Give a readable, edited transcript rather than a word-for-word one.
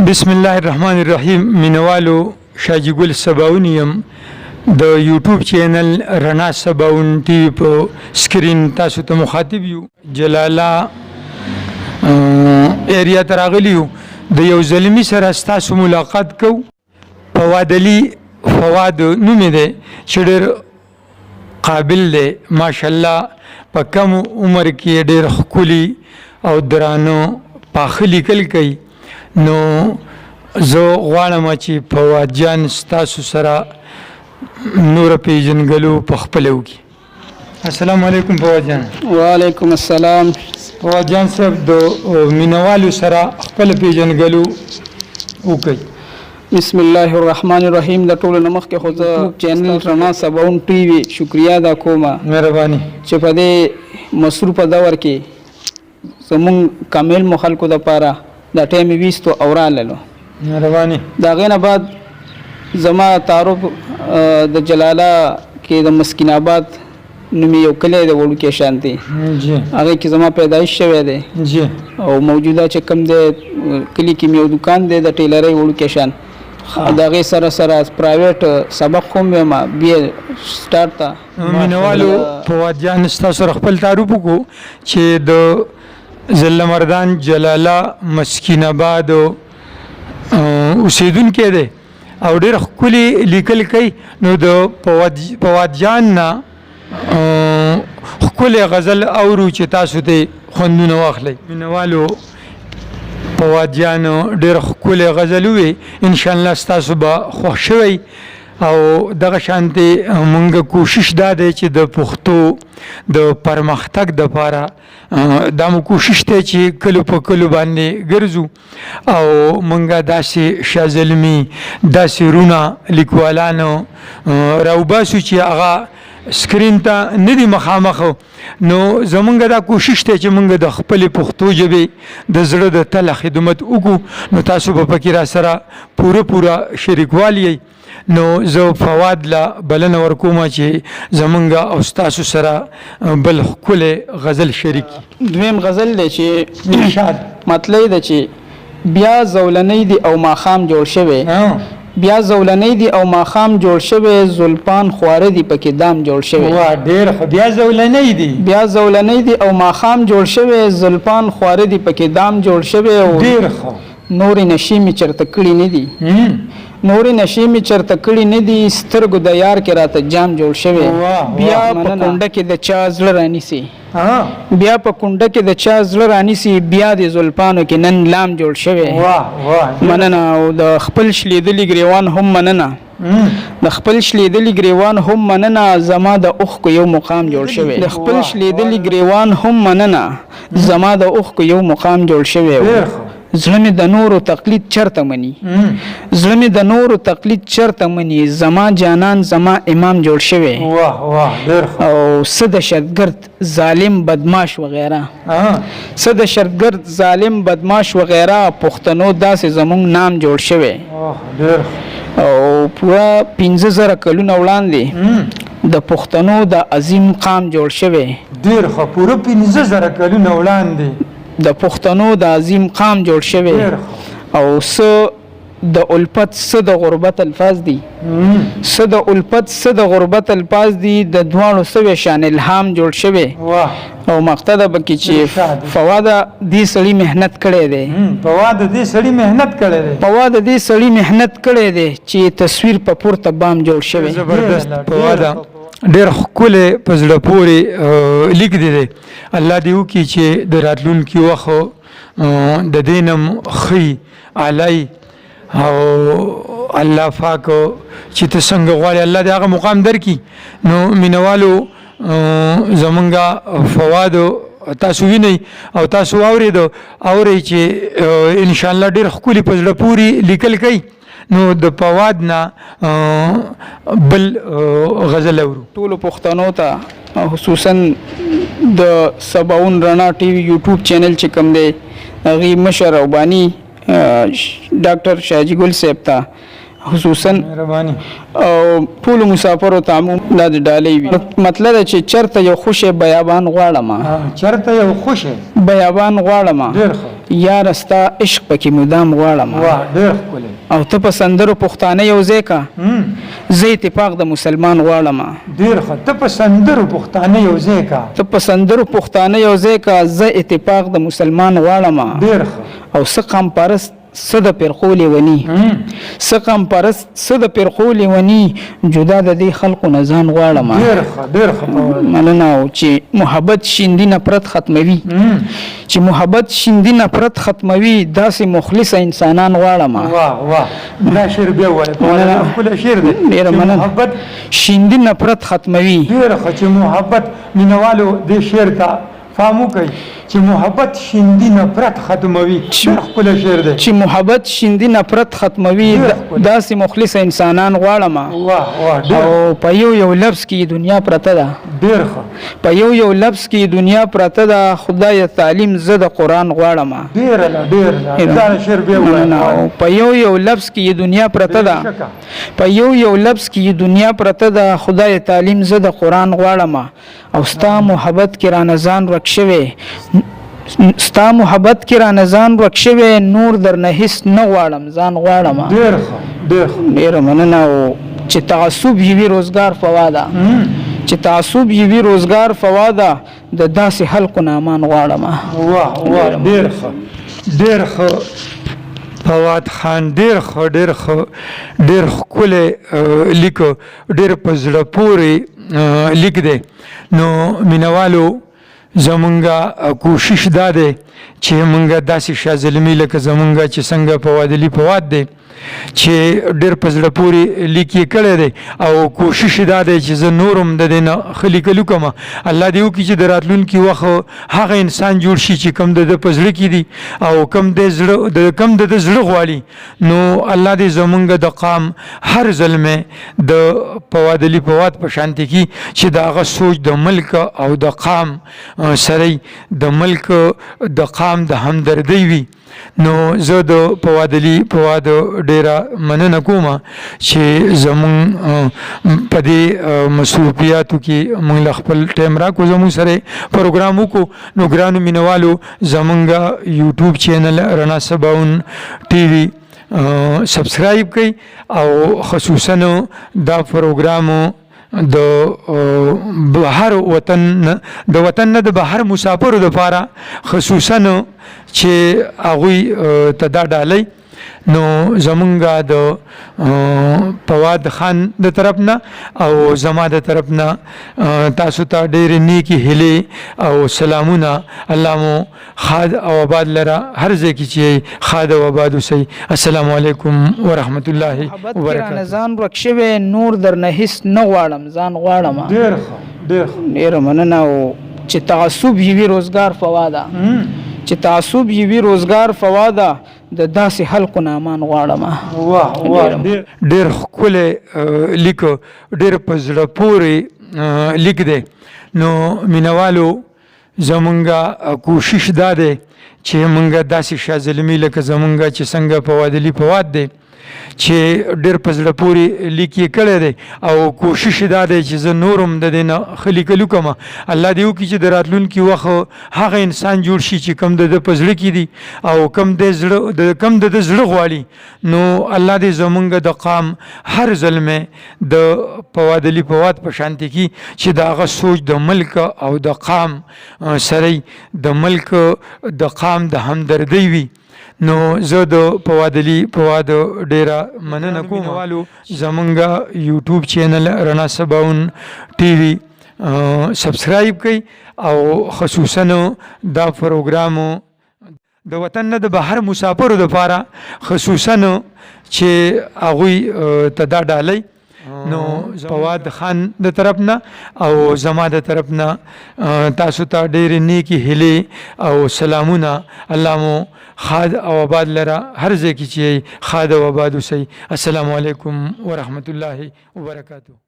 بسم الله الرحمن الرحیم مینوالو شاجی ګل سباون یم د یوټیوب چینل رڼا سباون ټي وي په سکرین تاسو ته مخاطب یو جلالا ایریا ته راغلی یو د یو زلمی سره تاسو ملاقات کو فواد نوم دی چې ډېر قابل دی ماشاءالله په کم عمر کې ډېر ښکلي او درانه پاخه لیکل کوي نو زه غواړم چې فواد جان ستاسو سره نور پیژنګلو په خپله وکړي. السلام علیکم فواد جان. وعلیکم السلام. فواد جان صاحب د مینوالو سره خپله پیژنګلو وکړئ. بسم الله الرحمن الرحیم. د ټولو نه مخکې خو زه چینل رڼا سباون ټي وي شکریا ادا کوم مهرباني چې په دې مصروفه دور کې زمونږ کامل خلکو دپاره دا ټایم یې ویستو او راللو. مهرباني. د هغې نه بعد زما تعارف د جلاله کې د مسکین آباد نومې یو کلی دی وړوکی شان دی هغې کې زما پیدایش شوی دی او موجوده چې کوم دی کلي کې مې یو دوکان دی د ټیلرۍ وړوکی شان د هغې سره سره پرایویټ سبق هم یم بیا سټارټ ته مینوالو فواد جان ستاسو سره خپل تعارف وکړو چې د ضلع مردان جلاله مسکین آباد اوسیدونکی دی او ډېر ښکلي لیکل کوي نو د فواد جان نه ښکلی غزل اورو چې تاسو ته خوندونه واخلئ. مینوالو فواد جان ډېر ښکلی غزل ووی انشاءالله ستاسو به خوښ شوی او دغه شانتې مونږ کوشش دا دی چې د پښتو د پرمختګ دپاره دا مو کوشش دی چې کلو په کلو باندې ګرځو او مونږ داسې شازلمي داسې رونه لیکوالانو راوباسو چې هغه سکرین ته نه دي مخامخ نو زمونږ دا کوشش دی چې مونږ د خپلې پښتو ژبې د زړه د تله خدمت وکړو نو تاسو به پکې را سره پوره شریکوال یئ. نو زه فواد له بلنه ورکوم چې زمونږ او ستاسو سره بل ښکلی غزل شریک دویم غزل دی چې مطلب دی چې بیا زولنی دی او ماښام جوړ شوی بیا زولنی دی او ماښام جوړ شوی زلفان خواره دی پکې دام جوړ شوی ډېر ښه بیا زولنی دی او ماښام جوړ شوی زلفان خواره دی پکې دام جوړ شوی ډېر ښه نورې نشې مې چرته کړي نه دي سترګو د یار کې راته جام جوړ شوی بیا په کونډه کې د چا زړه رانیسي بیا د زلفانو کې نن لام جوړ شوی مننه او د خپل شلیدلي ګریوان هم مننه زما د اوښکو یو مقام جوړ شوی زړه مې د نورو تقلید چرته مني زما جانان زما امام جوړ شوی او څه د شرګرد ظالم بدماش وغیره پښتنو داسې زمونږ نام جوړ شوی او پوره 15,000 کلونه وړاندې د پښتنو د عظیم قام جوړ شوی پوره 15,000 کلونه وړاندې د پښتنو د عظیم قام جوړ شوی او څه د الفت څه د غربت الفاظ دي د دواړو سوي شان الهام جوړ شوی او مقصد به کې چې فواد دې سړی مهنت کړی دی چې تصویر په پورته بام جوړ شوی ډېر ښکلی په زړه پورې لیک دی الله دې وکړي چې د راتلونکي وخت د دې نه ښه علی او الله پاک چې ته څنګه غواړې الله دې هغه مقام درکړي. نو مینوالو زمونږ فواد تاسو وینئ او تاسو اورئ چې انشاءالله ډېر ښکلي په زړه پورې لیکل کوي نو د فواد نه بل غزل اورو. ټولو پښتنو ته خصوصا د سباون رڼا ټي وي یوټیوب چینل چې کوم دی هغې مشر او بانی ډاکټر شاجی ګل صاحب ته خصوصا او ټولو مسافرو ته عموم دا د ډالۍ وي مطلب دی چې چېرته یو خوشی بیابان غواړم یار ستا عشق پکې مدام غواړم واه ډېر ښکلی او ته په سندرو پښتانه یو ځای کا زه اتفاق د مسلمان غواړم ډېر ښه ته په سندرو پښتانه یو ځای کا ته په سندرو پښتانه یو ځای کا زه اتفاق د مسلمان غواړم ډېر ښه او څه قام پرست څه د پرخو لیوني څه قام پرست څه د پرخو لیوني جدا د دې خلقو نه ځان غواړم ډېر ښه ډېر ښه مننه او چې محبت شیندي نفرت ختموي چې محبت شیندي نفرت ختموي داسې مخلص انسانان غواړم واه واه دا شعر بیا ووایه ښکلی شعر دی ډېره مننه محبت شیندي نفرت ختموي ډېر ښه چې محبت مینوالو دې شعر ته فهم وکړئ چې محبت شیندي نفرت ختموي ډېر ښکلی شعر دی چې محبت شیندي نفرت ختموي داسې مخلص انسانان غواړم واه واه او په یو لفظ کې دنیا پرته ده ډېر ښه په یو لفظ کې دنیا پرته ده خدای تعلیم زه د قرآن غواړم ډېره ده ډېره ده دا شعر بیا ووایه په یو لفظ کې دنیا پرته ده په یو لفظ کې دنیا پرته ده خدای تعلیم زه د قرآن غواړم او ستا محبت کې رانه ځان ورک شوی ستا محبت کې رانه ځان ورک شوی نور درنه هېڅ نه غواړم ځان غواړم ډېر ښه ډېر ښه ډېره مننه او چې تعصب یې وي روزګار فواده چې تعصب یې وي روزګار فواده د داسې خلقو نه امان غواړم واه واه ډېر ښه ډېر ښه فواد خان ډېر ښه ډېر ښه ډېر ښکلی لیک ډېر په زړه پورې لیک دی نو مینوالو زمونږه کوشش دا دی چې مونږه داسې شاه زلمي لکه زمونږه چې څنګه فواد علي فواد دی چې ډېر په زړه پورې لیک یې کړی دی او کوشش دا دی چې زه نور هم د دې نه ښه لیکل وکړم الله دې وکړي چې د راتلونکي وخت هغه انسان جوړ شي چې کوم د ده په زړه کې دي او کوم د ده زړه غواړي نو الله دې زمونږ د قام هر زلمی د فواد علي فواد په شانتي کې چې د هغه سوچ د ملک او د قام سره د ملک د قام د همدردۍ وي نو زه د فواد علي فواد ډېره مننه کوم چې زمونږ په دې مصروفیاتو کې موږ له خپل ټایم راکړو زموږ سره پروګرام وکړو نو ګرانو مینوالو زمونږ یوټیوب چینل رڼا سباون ټي وي سبسکرایب کړئ او خصوصا دا پروګرام د بهر وطن نه د بهر مسافرو لپاره خصوصا چې هغوی ته دا ډالۍ نو زمونږه د فواد خان د طرف نه او زما د طرف نه تاسو ته ډېرې نیکې هیلې او سلامونه الله مو خاد او آباد لره هر ځای کې چې خاد او آباد اوسئ السلام علیکم ورحمت الله وبرکاته ځان ورک شوی نور درنه هېڅ نه غواړم ځان غواړم ډېر ښه ډېره مننه او چې تعصب یې وي روزګار فواده چې تعصب یې وي روزګار فواده د داسې خلقو نه امان غواړم واه واه ډېر ښکلی لیک ډېر په زړه پورې لیک دی نو مینوالو زمونږه کوشش دا دی چې مونږه داسې شاه زلمي لکه زمونږه چې څنګه فواد علي فواد دی چې ډېر په زړه پورې لیک یې کړی دی او کوشش دا دی چې زه نور هم د دې نه ښه لیکل وکړم الله دې وکړي چې د راتلونکي وخت هغه انسان جوړ شي چې کوم د ده په زړه کې دي او کوم د ده زړه غواړي نو الله دې زمونږ د قام هر زلمی د فواد علي فواد په شانتي کې چې د هغه سوچ د ملک او د قام سره د ملک د قام د همدردۍ وي نو زه د فواد علي فواد ډېره مننه کوم زمونږه یوټیوب چینل رڼا سباون ټي وي سبسکرایب کړئ او خصوصا دا پروګرام د وطن نه د بهر مسافرو لپاره خصوصا چې هغوی ته دا ډالۍ نو فواد خان د طرف نه او زما د طرف نه تاسو ته ډېرې نیکې هیلې او سلامونه الله مو خاد او آباد لره هر ځای کې چې خاد او آباد اوسئ السلام علیکم ورحمت الله وبرکاته